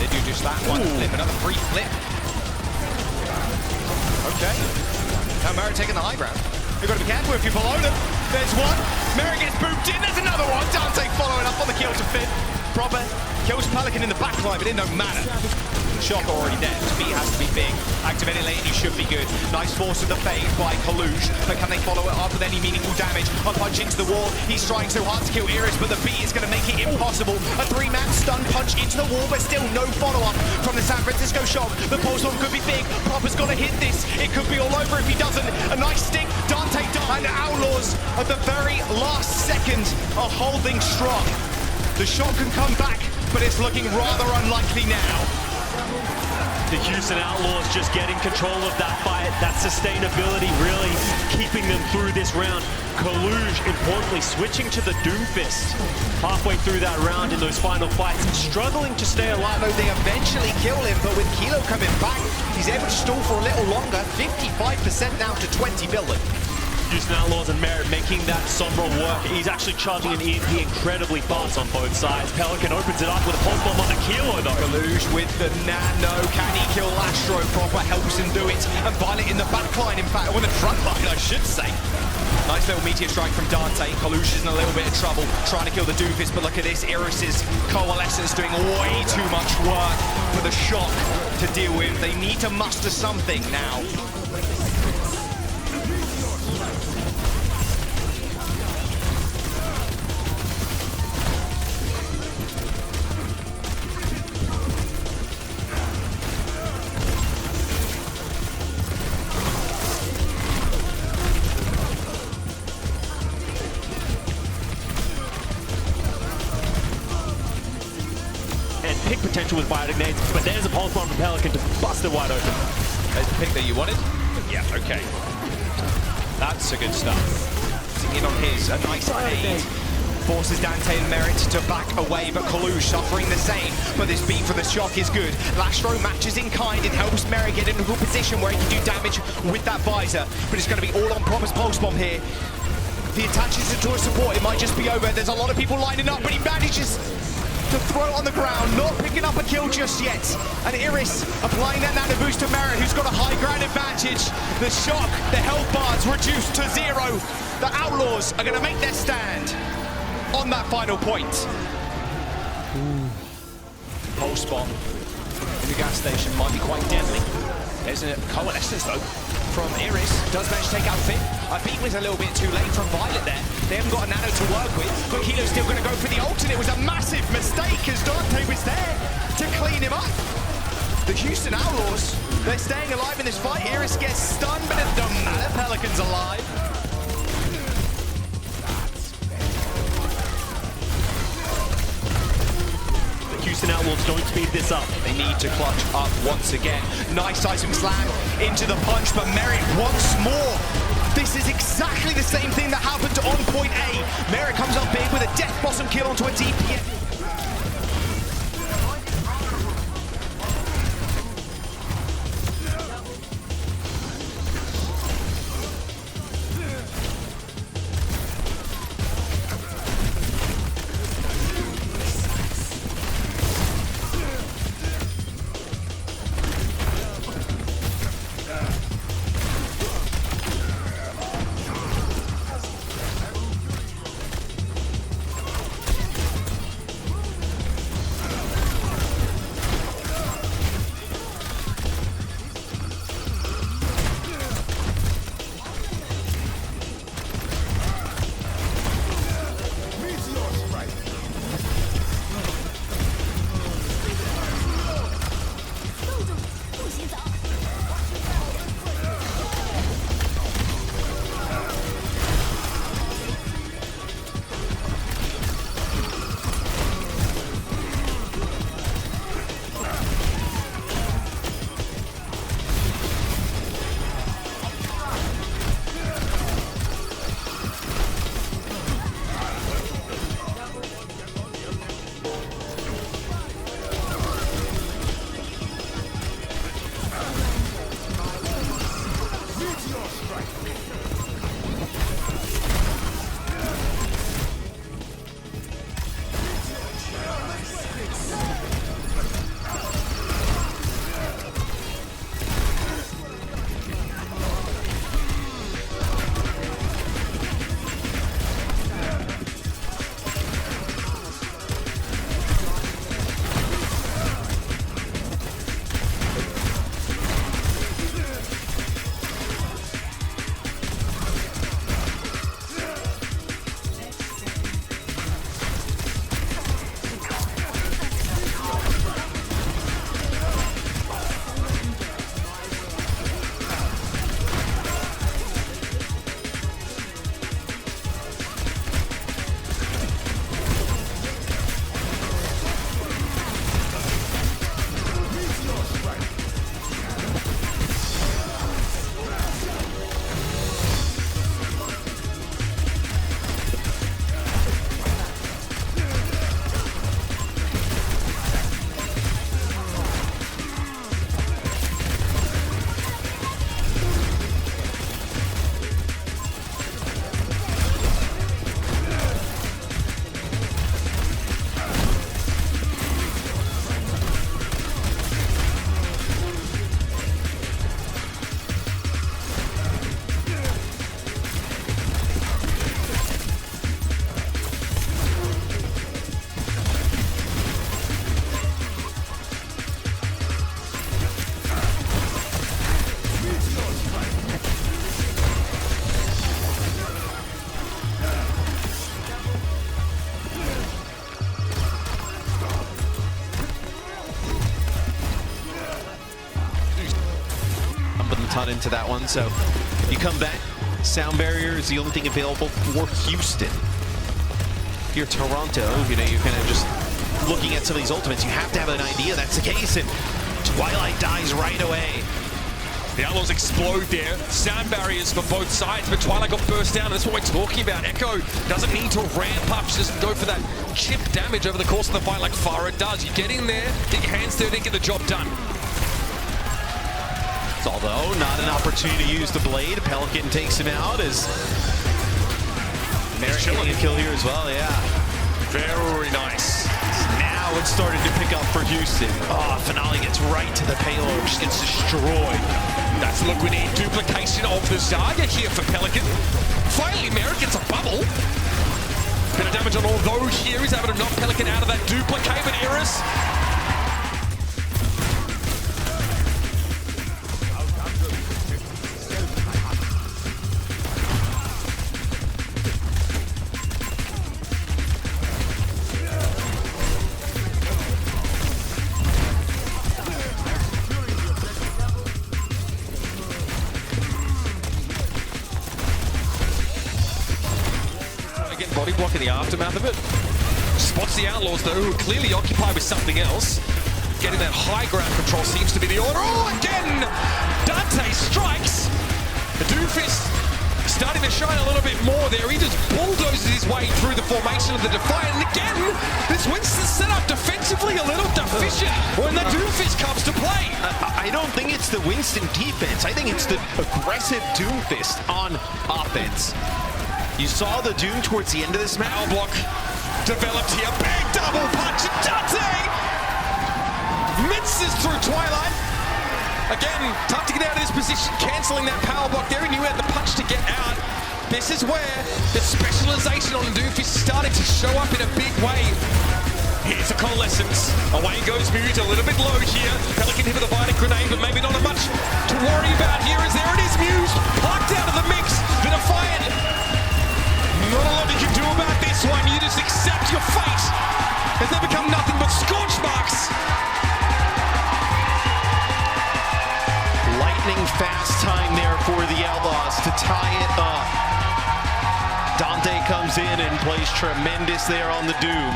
they do just that. One flip, another free flip. Okay. Now Merit taking the high ground. They've got to be careful if you're below them. There's one. Merit gets booped in. There's another one. Danteh following up on the kill to Finn. Proper kills Pelican in the backline, but it don't matter. Shock already dead. Speed has to be big. Activated lane, you should be good. Nice force of the fade by Kalush, but can they follow it up with any meaningful damage? A punch into the wall. He's trying so hard to kill Iris, but the beat is going to make it impossible. A three-man stun punch into the wall, but still no follow-up from the San Francisco Shock. The pulse bomb could be big. Proper's got to hit this. It could be all over if he doesn't. A nice stick. Danteh and Outlaws at the very last second are holding strong. The Shock can come back, but it's looking rather unlikely now. The Houston Outlaws just getting control of that fight, that sustainability really keeping them through this round. Kalush, importantly, switching to the Doomfist halfway through that round in those final fights, struggling to stay alive. No, they eventually kill him, but with Kilo coming back, he's able to stall for a little longer. 55% now to 20 billion. Houston Outlaws and Merit making that Sombra work. He's actually charging an EMP incredibly fast on both sides. Pelican opens it up with a pulse bomb on the Kilo though. Kalush with the nano. Can he kill Astro? Proper helps him do it. And Violet in the backline, in fact, or in the front line, I should say. Nice little meteor strike from Danteh. Kalush is in a little bit of trouble trying to kill the Doomfist, but look at this. Iris's coalescence doing way too much work for the Shock to deal with. They need to muster something now. Pick potential with biotic nades, but there's a pulse bomb from Pelican to bust it wide open. There's the pick that you wanted? Yeah, okay. That's a good start. Sitting in on his, a nice aid. Forces Danteh and Merit to back away, but Kalush suffering the same. But this beat for the Shock is good. Lastro matches in kind and helps Merit get into a position where he can do damage with that visor. But it's going to be all on Proper's pulse bomb here. The attaches into a support, it might just be over. There's a lot of people lining up, but he manages to throw it on the ground, not picking up a kill just yet. And Iris applying that nano boost to Merit, who's got a high ground advantage. The Shock, the health bars reduced to 0. The Outlaws are going to make their stand on that final point. Pulse bomb in the gas station might be quite deadly. There's a coalescence though from Iris. Does manage to take out Finn. I think it was a little bit too late from Violet there. They haven't got a nano to work with, but Kilo's still going to go for the ult, and it was a massive mistake as Danteh was there to clean him up. The Houston Outlaws, they're staying alive in this fight. Iris gets stunned, but it doesn't matter. Pelican's alive. Houston Outlaws don't speed this up. They need to clutch up once again. Nice seismic slam into the punch, but Merit once more. This is exactly the same thing that happened on point A. Merit comes up big with a death blossom kill onto a DPS. ton into that one. So you come back, sound barrier is the only thing available for Houston. Here, Toronto, you're kind of just looking at some of these ultimates. You have to have an idea that's the case, and Twilight dies right away. The Outlaws explode there. Sound barriers for both sides, but Twilight got burst down, and that's what we're talking about. Echo doesn't need to ramp up, just go for that chip damage over the course of the fight like Farah does. You get in there, get your hands dirty, and get the job done. Although, not an opportunity to use the blade. Pelican takes him out as Merrick getting a kill here as well, yeah. Very nice. Now it's starting to pick up for Houston. Oh, Finale gets right to the payload, just gets destroyed. That's look, we need duplication of the Zarya here for Pelican. Finally, Merrick gets a bubble. Bit of damage on all those here. He's able to knock Pelican out of that duplicate, but Iris. Body block in the aftermath of it. Spots the Outlaws, though, who are clearly occupied with something else. Getting that high ground control seems to be the order. Oh, again! Danteh strikes. The Doomfist starting to shine a little bit more there. He just bulldozes his way through the formation of the Defiant. And again, this Winston setup defensively a little deficient when the Doomfist comes to play. I don't think it's the Winston defense. I think it's the aggressive Doomfist on offense. You saw the Doom towards the end of this map. Power block developed here. Big double punch. And Danteh minces through Twilight. Again, tough to get out of this position. Cancelling that power block there. He knew he had the punch to get out. This is where the specialization on Doomfist is starting to show up in a big way. Here's a Coalescence. Away goes Muse, a little bit low here. Pelican hit with a Vital Grenade, but maybe not much to worry about here. As there it is, Muse plucked out of the mix. The Defiant. Not a lot you can do about this one. You just accept your fate as they become nothing but scorch marks. Lightning fast time there for the Outlaws to tie it up. Danteh comes in and plays tremendous there on the Doom.